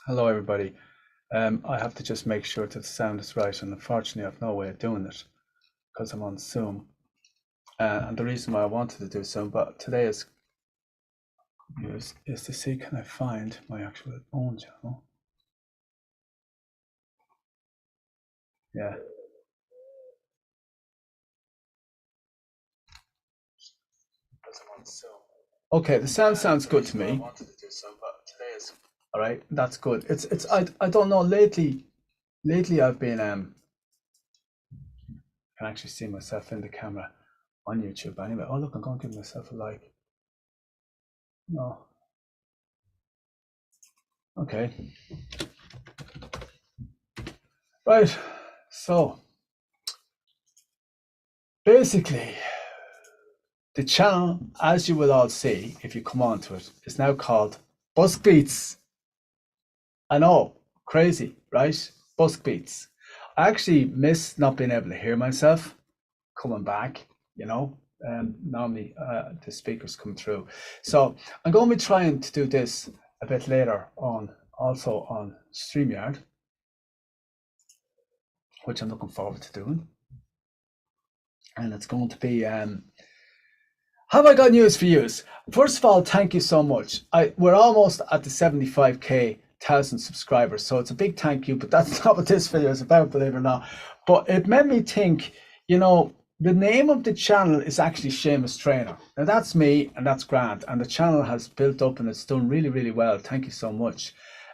Hello, everybody. I have to just make sure that the sound is right, and unfortunately, I've no way of doing it because I'm on Zoom. And the reason why I wanted to do Zoom, but today is to see can I find my actual own channel. Yeah. Because I'm on Zoom. Okay, the sound sounds good to me. I wanted to do Zoom, but today is all right. That's good. It's I don't know. Lately I've been I can actually see myself in the camera on YouTube anyway. Oh look, I'm going to give myself a like. No. Okay. Right. So basically, the channel, as you will all see if you come onto it, is now called Busk Beats. I know, crazy, right? Busk Beats. I actually miss not being able to hear myself coming back, you know. Normally the speakers come through. So I'm going to be trying to do this a bit later on, also on StreamYard, which I'm looking forward to doing. And it's going to be have I got news for you? First of all, thank you so much. We're almost at the 75k thousand subscribers, so it's a big thank you. But that's not what this video is about, believe it or not. But it made me think, you know, the name of the channel is actually Seamus Traynor. Now that's me, and that's Grant, and the channel has built up and it's done really, really well. Thank you so much.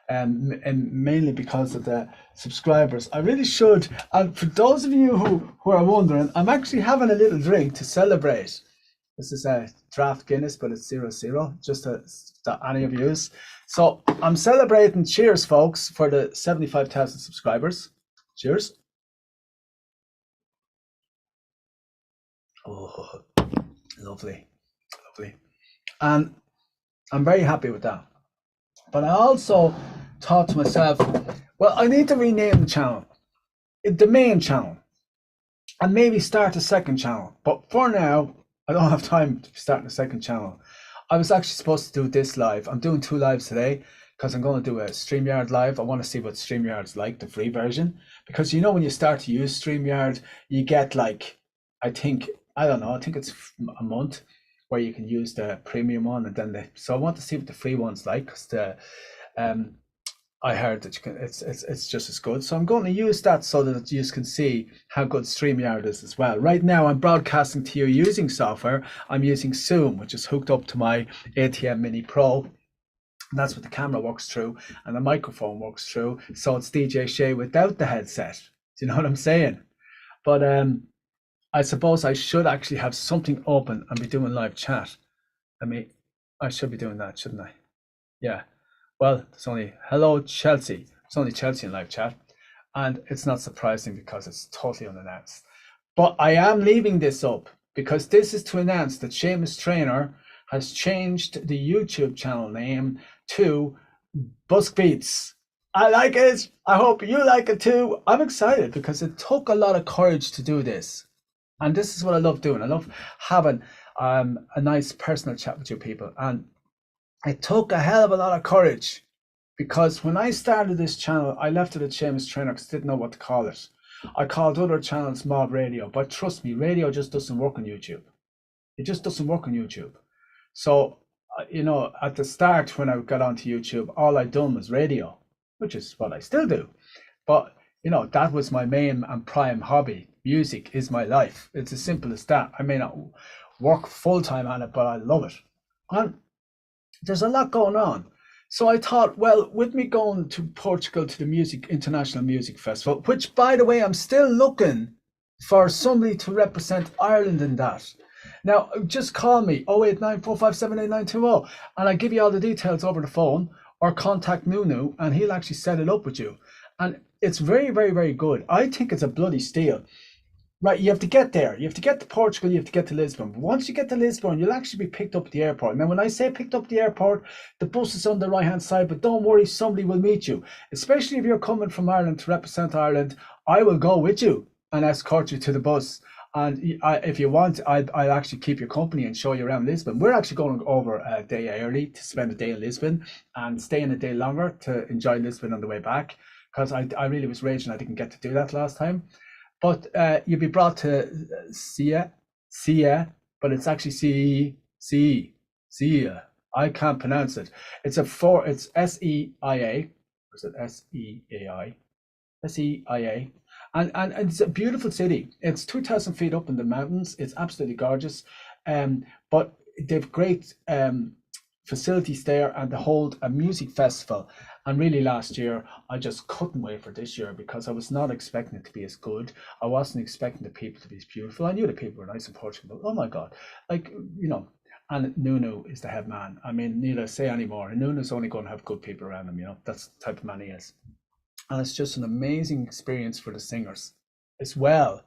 And mainly because of the subscribers. I really should. And for those of you who are wondering, I'm actually having a little drink to celebrate. This is a draft Guinness, but it's 0-0, just that any of you. So I'm celebrating. Cheers, folks, for the 75,000 subscribers. Cheers. Oh, lovely, lovely. And I'm very happy with that. But I also thought to myself, well, I need to rename the channel, the main channel, and maybe start a second channel. But for now, I don't have time to start a second channel. I was actually supposed to do this live. I'm doing 2 lives today because I'm going to do a StreamYard live. I want to see what StreamYard's like, the free version. Because you know, when you start to use StreamYard, you get like, I think it's a month where you can use the premium one, and then so I want to see what the free one's like, because I heard that it's just as good. So I'm going to use that so that you can see how good StreamYard is as well. Right now I'm broadcasting to you using software. I'm using Zoom, which is hooked up to my ATM Mini Pro. And that's what the camera works through, and the microphone works through. So it's DJ Shay without the headset. Do you know what I'm saying? But I suppose I should actually have something open and be doing live chat. I should be doing that, shouldn't I? Yeah. Well, it's only hello Chelsea. It's only Chelsea in live chat, and it's not surprising because it's totally unannounced. But I am leaving this up because this is to announce that Seamus Traynor has changed the YouTube channel name to Busk Beats. I like it. I hope you like it too. I'm excited because it took a lot of courage to do this, and this is what I love doing. I love having a nice personal chat with you people, and it took a hell of a lot of courage, because when I started this channel, I left it at Seamus Traynor because I didn't know what to call it. I called other channels Mob Radio, but trust me, radio just doesn't work on YouTube. It just doesn't work on YouTube. So, you know, at the start when I got onto YouTube, all I'd done was radio, which is what I still do. But, you know, that was my main and prime hobby. Music is my life. It's as simple as that. I may not work full-time on it, but I love it. And there's a lot going on. So I thought, well, with me going to Portugal to the International Music Festival, which, by the way, I'm still looking for somebody to represent Ireland in that. Now, just call me 0894578920, and I give you all the details over the phone, or contact Nunu and he'll actually set it up with you. And it's very, very, very good. I think it's a bloody steal. Right, you have to get there. You have to get to Portugal, you have to get to Lisbon. But once you get to Lisbon, you'll actually be picked up at the airport. Now, when I say picked up at the airport, the bus is on the right-hand side, but don't worry, somebody will meet you. Especially if you're coming from Ireland to represent Ireland, I will go with you and escort you to the bus. And if you want, I'll actually keep your company and show you around Lisbon. We're actually going over a day early to spend a day in Lisbon and staying a day longer to enjoy Lisbon on the way back, because I really was raging I didn't get to do that last time. But you'll be brought to Sia, but it's actually Sia. I can't pronounce it. It's Seia. Or is it Seai? Seia. And it's a beautiful city. It's 2,000 feet up in the mountains. It's absolutely gorgeous. But they've great facilities there, and they hold a music festival. And really last year, I just couldn't wait for this year, because I was not expecting it to be as good. I wasn't expecting the people to be as beautiful. I knew the people were nice in Portugal, but oh my God, like, and Nuno is the head man. I mean, need I say anymore? Nuno's only going to have good people around him, that's the type of man he is. And it's just an amazing experience for the singers, as well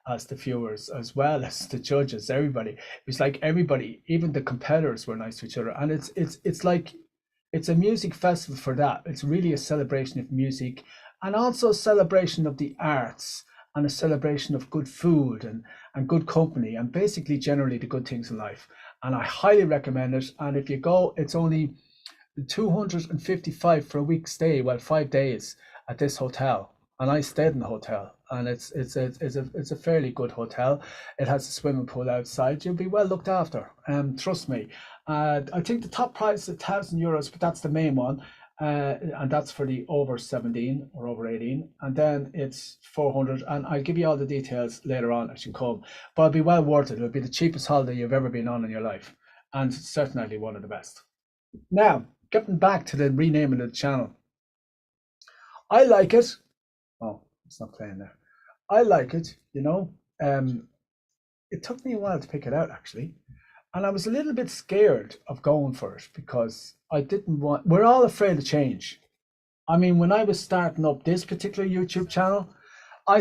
as the viewers, as well as the judges, everybody. It was like everybody, even the competitors, were nice to each other. And it's like, it's a music festival for that. It's really a celebration of music, and also a celebration of the arts, and a celebration of good food and good company, and basically generally the good things in life. And I highly recommend it. And if you go, it's only 255 for a week stay, well, 5 days at this hotel. And I stayed in the hotel, and it's a fairly good hotel. It has a swimming pool outside. You'll be well looked after, trust me. I think the top price is €1,000, but that's the main one, and that's for the over 17 or over 18, and then it's 400. And I'll give you all the details later on as you come. But it'll be well worth it. It'll be the cheapest holiday you've ever been on in your life, and certainly one of the best. Now, getting back to the renaming of the channel, I like it. Oh, it's not playing there. I like it. It took me a while to pick it out, actually. And I was a little bit scared of going for it, because I didn't want, we're all afraid of change. I mean, when I was starting up this particular YouTube channel, I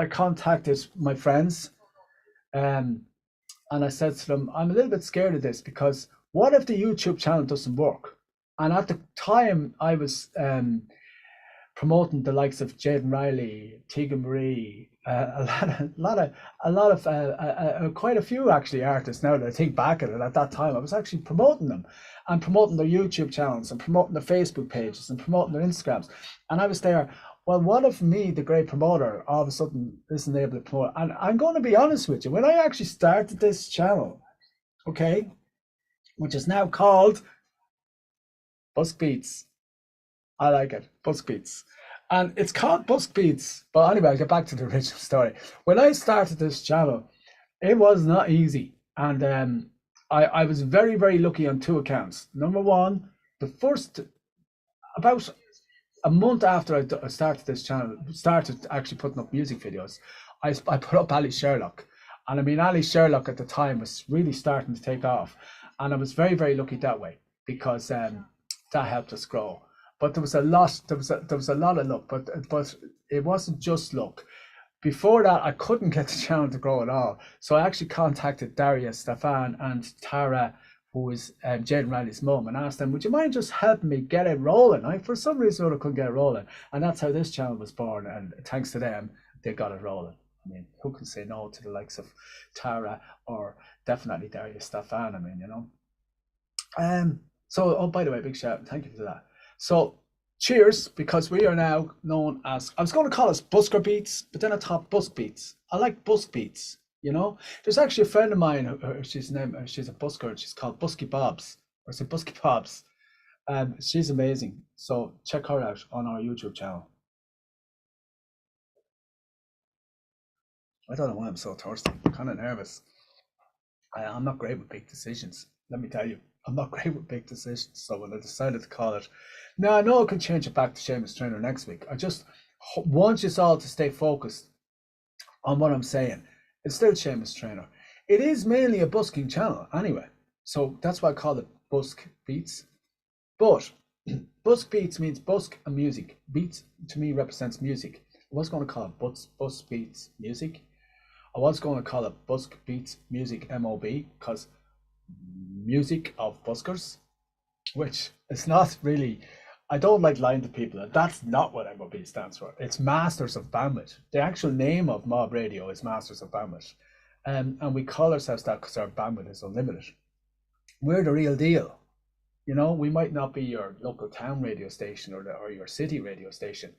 contacted my friends, and I said to them, I'm a little bit scared of this, because what if the YouTube channel doesn't work? And at the time, I was promoting the likes of Jaden Riley, Tegan Marie, quite a few actually artists. Now that I think back at it, at that time, I was actually promoting them, and promoting their YouTube channels, and promoting their Facebook pages, and promoting their Instagrams. And I was there, well, what if me, the great promoter, all of a sudden isn't able to promote? And I'm going to be honest with you, when I actually started this channel, okay, which is now called Busk Beats. I like it, Busk Beats. And it's called Busk Beats. But anyway, I'll get back to the original story. When I started this channel, it was not easy. And I was very, very lucky on two accounts. Number one, the first, about a month after I started this channel, started actually putting up music videos, I put up Ali Sherlock. And I mean, Ali Sherlock at the time was really starting to take off. And I was very, very lucky that way, because that helped us grow. But there was a lot of luck, but it wasn't just luck. Before that, I couldn't get the channel to grow at all. So I actually contacted Daria, Stefan, and Tara, who is Jaden Riley's mum, and asked them, would you mind just helping me get it rolling? For some reason I couldn't get it rolling. And that's how this channel was born. And thanks to them, they got it rolling. I mean, who can say no to the likes of Tara, or definitely Daria, Stefan? I mean, So, oh, by the way, big shout, thank you for that. So cheers, because we are now known as, I was going to call us Busker Beats, but then I thought Busk Beats. I like Busk Beats, There's actually a friend of mine, she's a busker, she's called Busky Bobs, or is it Busky Bobs? She's amazing. So check her out on our YouTube channel. I don't know why I'm so thirsty. I'm kind of nervous. I'm not great with big decisions, let me tell you. I'm not great with big decisions, so when I decided to call it, now I know I can change it back to Seamus Traynor next week. I just want you all to stay focused on what I'm saying. It's still Seamus Traynor. It is mainly a busking channel anyway, so that's why I call it Busk Beats. But Busk Beats means busk and music. Beats to me represents music. I was going to call it Busk Beats Music. I was going to call it Busk Beats Music MOB, because music of buskers, which is not really, I don't like lying to people, and that's not what MOB stands for. It's Masters of Bandwidth. The actual name of Mob Radio is Masters of Bandwidth. And we call ourselves that because our bandwidth is unlimited. We're the real deal. You know, we might not be your local town radio station or your city radio station,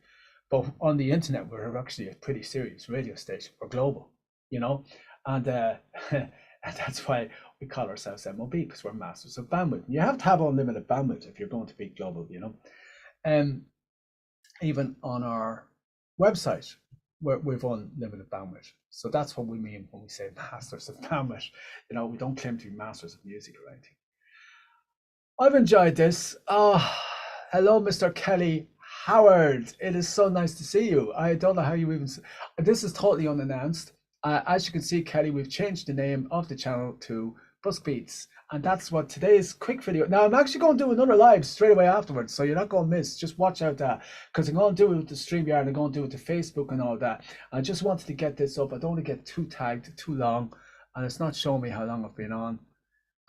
but on the internet, we're actually a pretty serious radio station. We're global, you know, and, and that's why we call ourselves MOB, because we're Masters of Bandwidth. You have to have unlimited bandwidth if you're going to be global, you know. Even on our website, we've unlimited bandwidth. So that's what we mean when we say Masters of Bandwidth. You know, we don't claim to be masters of music or anything. I've enjoyed this. Hello, Mr. Kelly Howard. It is so nice to see you. I don't know how you even... This is totally unannounced. As you can see, Kelly, we've changed the name of the channel to Busk Beats. And that's what today's quick video. Now, I'm actually going to do another live straight away afterwards, so you're not going to miss. Just watch out that, because I'm going to do it with the StreamYard, I'm going to do it to Facebook and all that. I just wanted to get this up. I don't want to get too tagged, too long, and it's not showing me how long I've been on.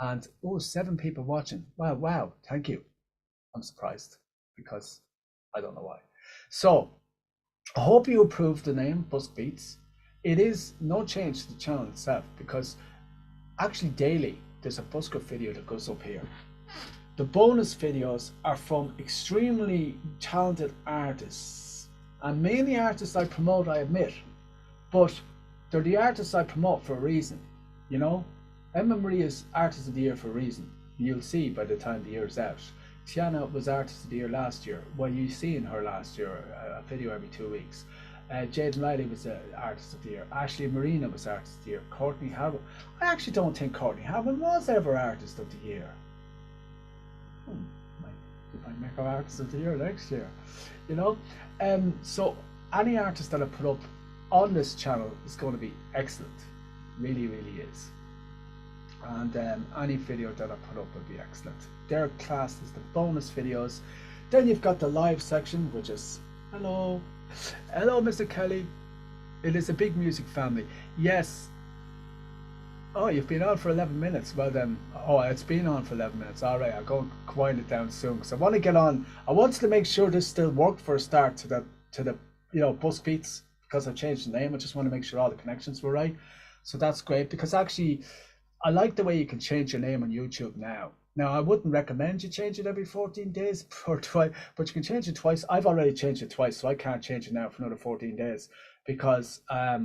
And, oh, 7 people watching. Wow, thank you. I'm surprised, because I don't know why. So, I hope you approve the name, Busk Beats. It is no change to the channel itself, because actually daily, there's a Busker video that goes up here. The bonus videos are from extremely talented artists, and mainly artists I promote, I admit, but they're the artists I promote for a reason, you know. Emma Marie is Artist of the Year for a reason. You'll see by the time the year's out. Tiana was Artist of the Year last year. Well, you've seen her last year, a video every 2 weeks. Jade Liley was Artist of the Year. Ashley Marina was Artist of the Year. Courtney Halvan. I actually don't think Courtney Halvan was ever Artist of the Year. Might make her Artist of the Year next year. You know? So any artist that I put up on this channel is going to be excellent. Really, really is. And any video that I put up will be excellent. They're classed as the bonus videos. Then you've got the live section, which is hello, Mr. Kelly. It is a big music family. Yes. Oh, you've been on for 11 minutes. Well then, oh, it's been on for 11 minutes. All right, I'll go wind it down soon because I want to get on. I wanted to make sure this still worked for a start to the you know, Busk Beats, because I changed the name. I just want to make sure all the connections were right. So that's great, because actually I like the way you can change your name on YouTube now. Now, I wouldn't recommend you change it every 14 days or twice, but you can change it twice. I've already changed it twice, so I can't change it now for another 14 days because I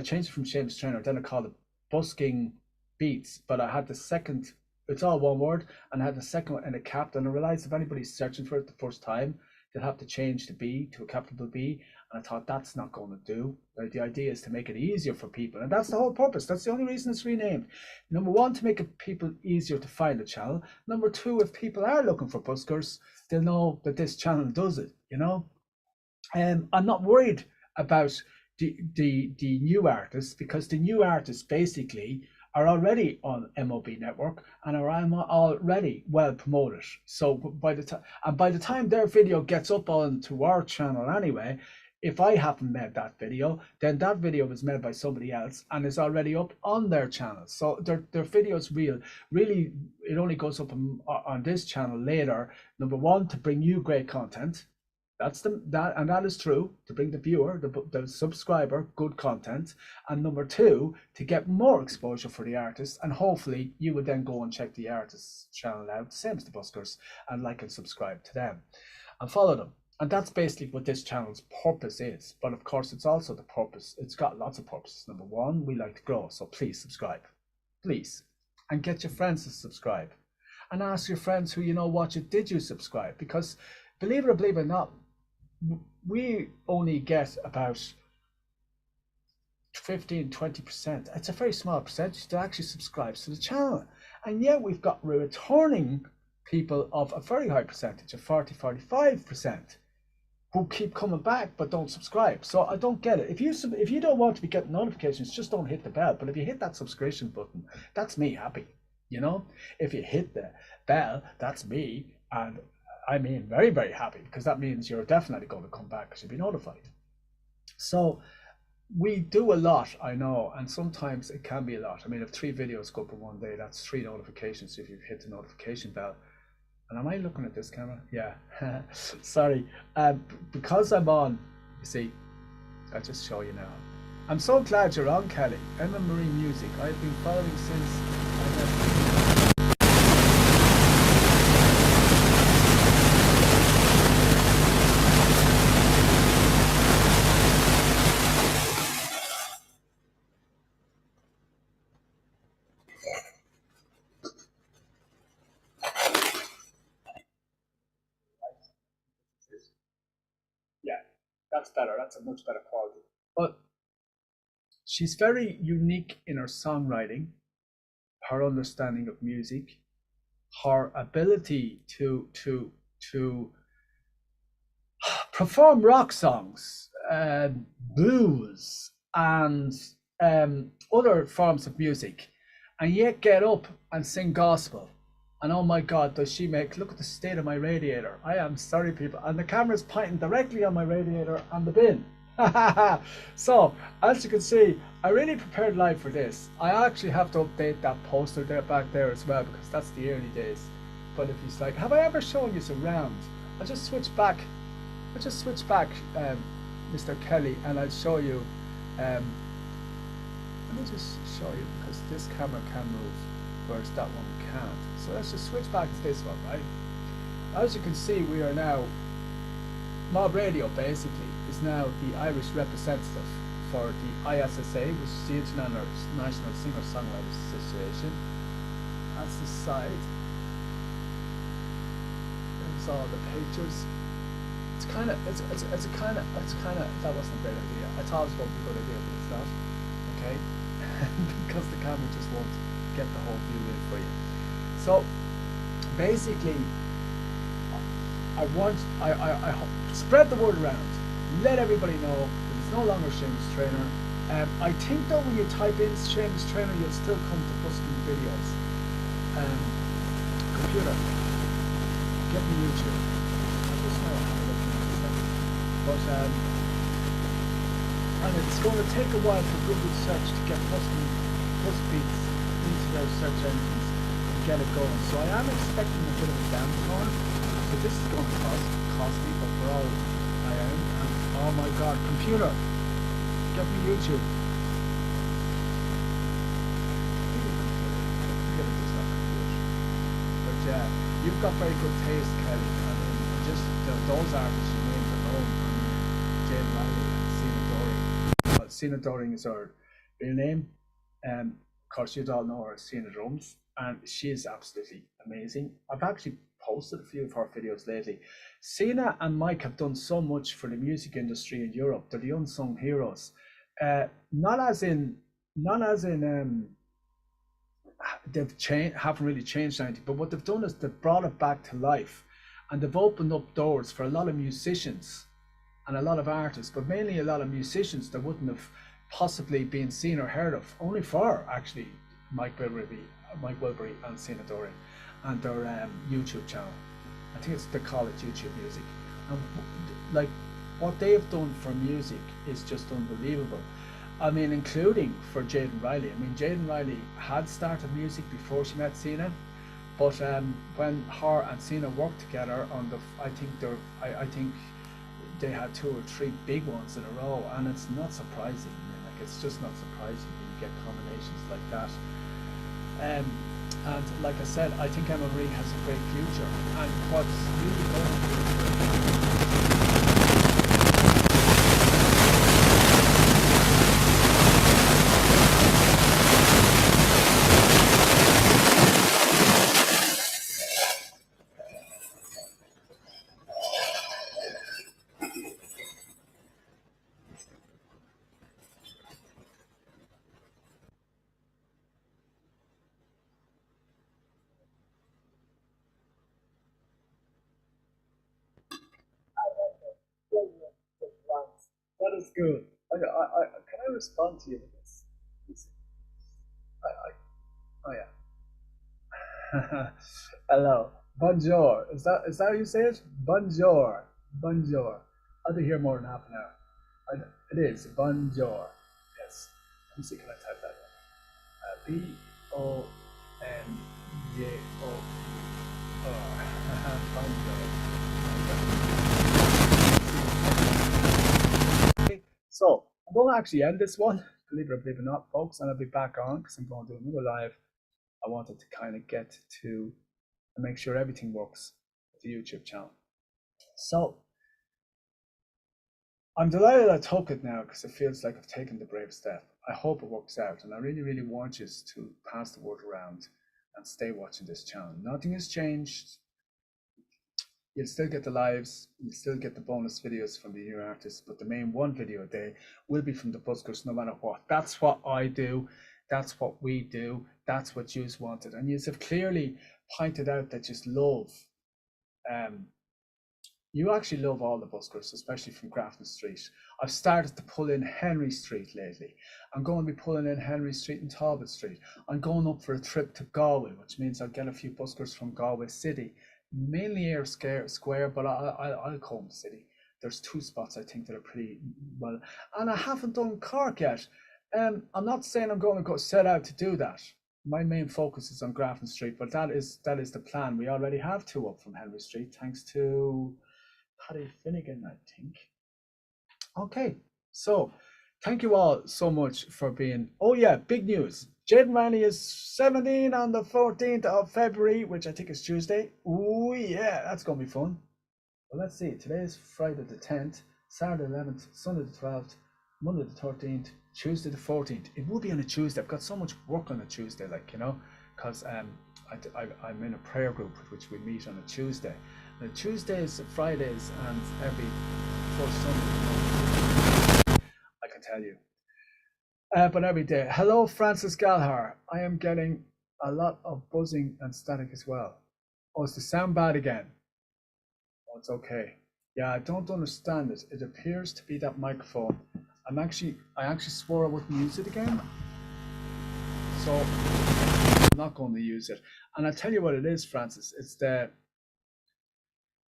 changed it from Seamus Traynor, then I called it Busking Beats, but I had the second, it's all one word, and I had the second one in a cap, and I realized if anybody's searching for it the first time, they'll have to change the B to a capital B, and I thought that's not going to do. Like, the idea is to make it easier for people, and that's the whole purpose. That's the only reason it's renamed. Number one, to make it people easier to find the channel. Number two, if people are looking for buskers, they'll know that this channel does it, you know. I'm not worried about the new artists, because the new artists basically are already on MOB network and are already well promoted. So by the time their video gets up onto our channel anyway, if I haven't made that video, then that video was made by somebody else and is already up on their channel. So their videos really, it only goes up on this channel later. Number one, to bring you great content. That is true, to bring the viewer, the subscriber, good content. And number two, to get more exposure for the artist, and hopefully you would then go and check the artist's channel out, same as the buskers, and like and subscribe to them and follow them. And that's basically what this channel's purpose is. But of course, it's also the purpose. It's got lots of purposes. Number one, we like to grow, so please subscribe, please, and get your friends to subscribe, and ask your friends who you know watch it, did you subscribe? Because believe it or believe it not, we only get about 15-20%. It's a very small percentage that actually subscribes to the channel, and yet we've got returning people of a very high percentage of 40-45% who keep coming back but don't subscribe. So I don't get it. If you don't want to be getting notifications, just don't hit the bell. But if you hit that subscription button, that's me happy, you know. If you hit the bell, that's me, and I mean very, very happy, because that means you're definitely going to come back because you'll be notified. So we do a lot, I know, and sometimes it can be a lot. I mean, if 3 videos go up in one day, that's 3 notifications if you hit the notification bell. And am I looking at this camera? Yeah. Sorry. Because I'm on, you see, I'll just show you now. I'm so glad you're on, Kelly. Emma Marie Music. I've been following since I met. Yeah, that's better. That's a much better quality. But she's very unique in her songwriting, her understanding of music, her ability to perform rock songs, blues, and other forms of music, and yet get up and sing gospel. And oh my God, does she make, look at the state of my radiator. I am sorry, people. And the camera's pointing directly on my radiator and the bin. So, as you can see, I really prepared live for this. I actually have to update that poster there back there as well, because that's the early days. But if he's like, have I ever shown you around? I'll just switch back. Mr. Kelly, and I'll show you. Let me just show you, because this camera can move, whereas that one can't. So let's just switch back to this one, right? As you can see, we are now, Mob Radio basically is now the Irish representative for the ISSA, which is the International Singer-Songwriters Association. That's the side. There's all the pictures. It's kind of, that wasn't a great idea. I thought it was going to be a good idea, but it's not. Okay? Because the camera just won't get the whole view in for you. So basically, I spread the word around, let everybody know that it's no longer Seamus Traynor. I think though when you type in Seamus Traynor, you'll still come to busking videos. Computer, get me YouTube. I just know how to look at this, but and it's going to take a while for Google search to get bus beats into their search engines and get it going. So I am expecting a bit of a downturn. So this is going to cost me, but for all I am. And oh my God, computer, get me YouTube. But yeah, you've got very good taste, Kelly. I mean, just those artists you named alone. I mean, Jane Riley and Sina Doring. Well, Sina Doring is her real name. Of course, you all know her as Sina Drums, and she is absolutely amazing. I've actually posted a few of her videos lately. Sina and Mike have done so much for the music industry in Europe. They're the unsung heroes. Not as in haven't really changed anything, but what they've done is they've brought it back to life, and they've opened up doors for a lot of musicians and a lot of artists, but mainly a lot of musicians that wouldn't have possibly been seen or heard of, only for actually Mike Wilbury and Sina Doring and their YouTube channel. I think they call it YouTube Music. And like what they have done for music is just unbelievable. I mean, including for Jaden Riley. I mean, Jaden Riley had started music before she met Sina, but when her and Sina worked together on I think they had 2 or 3 big ones in a row, and it's not surprising. I mean, like, it's just not surprising when you get combinations like that. And like I said, I think Emma Marie has a great future. And what's really going that is good. Can I respond to you with this? Oh yeah. Hello. Bonjour. Is that how you say it? Bonjour. Bonjour. I'll be here more than half an hour. It is bonjour. Yes. Let me see. Can I type that in? BONJOR. have fun though. Okay, so I'm going to actually end this one, believe it or believe it not, folks, and I'll be back on because I'm going to do another live. I wanted to kind of get to and make sure everything works with the YouTube channel. So I'm delighted I took it now because it feels like I've taken the brave step. I hope it works out, and I really, really want you to pass the word around and stay watching this channel. Nothing has changed. You'll still get the lives, you'll still get the bonus videos from the new artists, but the main one video a day will be from the buskers no matter what. That's what I do, that's what we do, that's what yous wanted. And yous have clearly pointed out that just love, you actually love all the buskers, especially from Grafton Street. I've started to pull in Henry Street lately. I'm going to be pulling in Henry Street and Talbot Street. I'm going up for a trip to Galway, which means I'll get a few buskers from Galway City, mainly Ayr Square, but I'll call them City. There's two spots I think that are pretty well, and I haven't done Cork yet. I'm not saying I'm going to go set out to do that. My main focus is on Grafton Street, but that is the plan. We already have two up from Henry Street, thanks to Paddy Finnegan, I think. Okay, so thank you all so much for being. Oh yeah, big news. Jaden Riley is 17 on the 14th of February, which I think is Tuesday. Oh yeah, that's gonna be fun. Well, let's see. Today is Friday the 10th, Saturday 11th, Sunday the 12th, Monday the 13th, Tuesday the 14th. It will be on a Tuesday. I've got so much work on a Tuesday, like, you know, because I'm in a prayer group which we meet on a Tuesday. Now, Tuesdays, Fridays, and every first Sunday, I can tell you. But every day. Hello, Francis Galhar. I am getting a lot of buzzing and static as well. Oh, is the sound bad again? Oh, it's okay. Yeah, I don't understand it. It appears to be that microphone. I actually swore I wouldn't use it again. So I'm not going to use it. And I'll tell you what it is, Francis.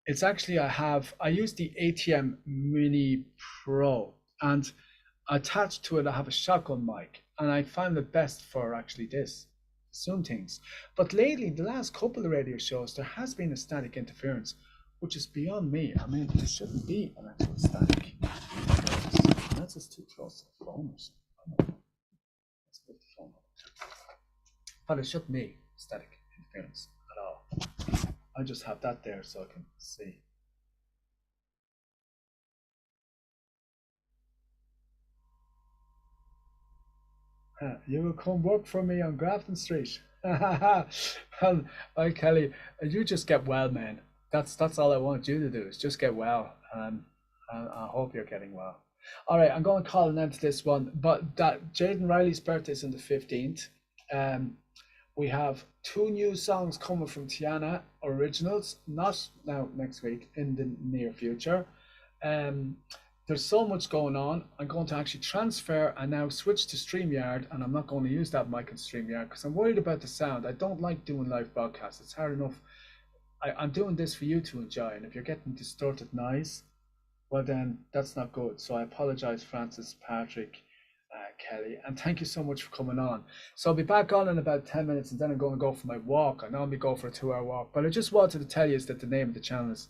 It's actually, I use the ATM Mini Pro, and attached to it I have a shotgun mic, and I find it best for actually some things. But lately, the last couple of radio shows, there has been a static interference, which is beyond me. I mean, there shouldn't be an actual static. That's just too close to the phone or something. Let's put the phone up. But it shouldn't be static interference at all. I just have that there so I can see. You will come work for me on Grafton Street. Well, Kelly, you just get well, man. That's all I want you to do is just get well. I hope you're getting well. All right, I'm going to call an end to this one. But that Jaden Riley's birthday is on the 15th. We have two new songs coming from Tiana originals, not now next week, in the near future. There's so much going on. I'm going to actually transfer and now switch to StreamYard, and I'm not going to use that mic in StreamYard because I'm worried about the sound. I don't like doing live broadcasts. It's hard enough. I'm doing this for you to enjoy, and if you're getting distorted noise, well then that's not good. So I apologize, Francis, Patrick, Kelly, and thank you so much for coming on. So I'll be back on in about 10 minutes, and then I'm going to go for my walk. I normally go for a 2-hour walk, but I just wanted to tell you is that the name of the channel is,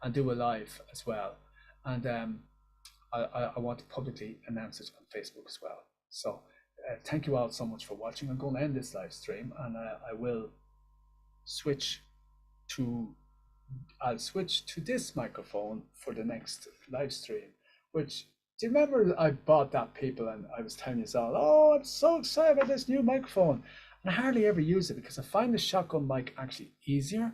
and do a live as well. And I want to publicly announce it on Facebook as well. So thank you all so much for watching. I'm going to end this live stream, and I'll switch to this microphone for the next live stream. Which, do you remember I bought that, people, and I was telling you all, oh, I'm so excited about this new microphone, and I hardly ever use it because I find the shotgun mic actually easier,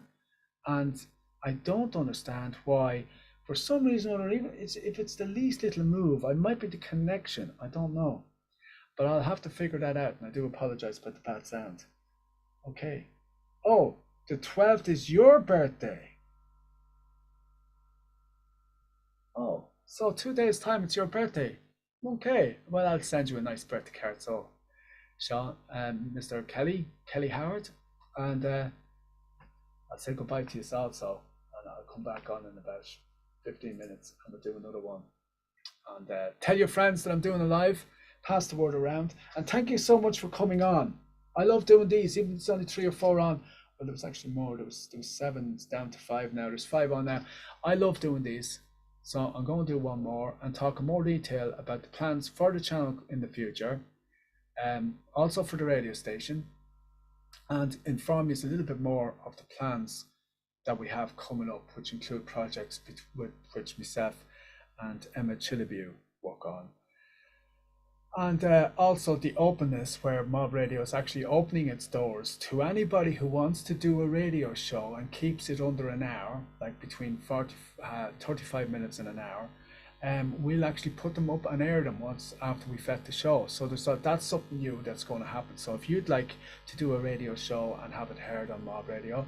and I don't understand why. For some reason or even if it's the least little move, I might be the connection, I don't know, but I'll have to figure that out, and I do apologize about the bad sound. Okay. Oh, the 12th is your birthday. Oh, so 2 days time it's your birthday. Okay, well, I'll send you a nice birthday card. So Sean and Mr. Kelly Howard, and I'll say goodbye to you also, and I'll come back on in about 15 minutes and we'll do another one. And tell your friends that I'm doing a live, pass the word around, and thank you so much for coming on. I love doing these, even if it's only 3 or 4 on. well, there was actually more. There was 7. It's down to 5 now. There's 5 on now. I love doing these, so I'm going to do one more and talk in more detail about the plans for the channel in the future, also for the radio station, and inform you a little bit more of the plans that we have coming up, which include projects with which myself and Emma Chillabew work on. And also the openness, where Mob Radio is actually opening its doors to anybody who wants to do a radio show and keeps it under an hour, like between 35 minutes and an hour. We'll actually put them up and air them once after we've left the show. So that's something new that's going to happen. So if you'd like to do a radio show and have it heard on Mob Radio,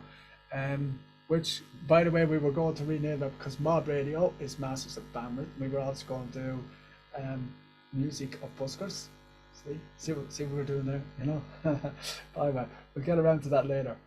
which, by the way, we were going to rename it because Mob Radio is Masters of Bandwidth. We were also going to do Music of Buskers. See what we're doing there, you know. Bye, man. We'll get around to that later.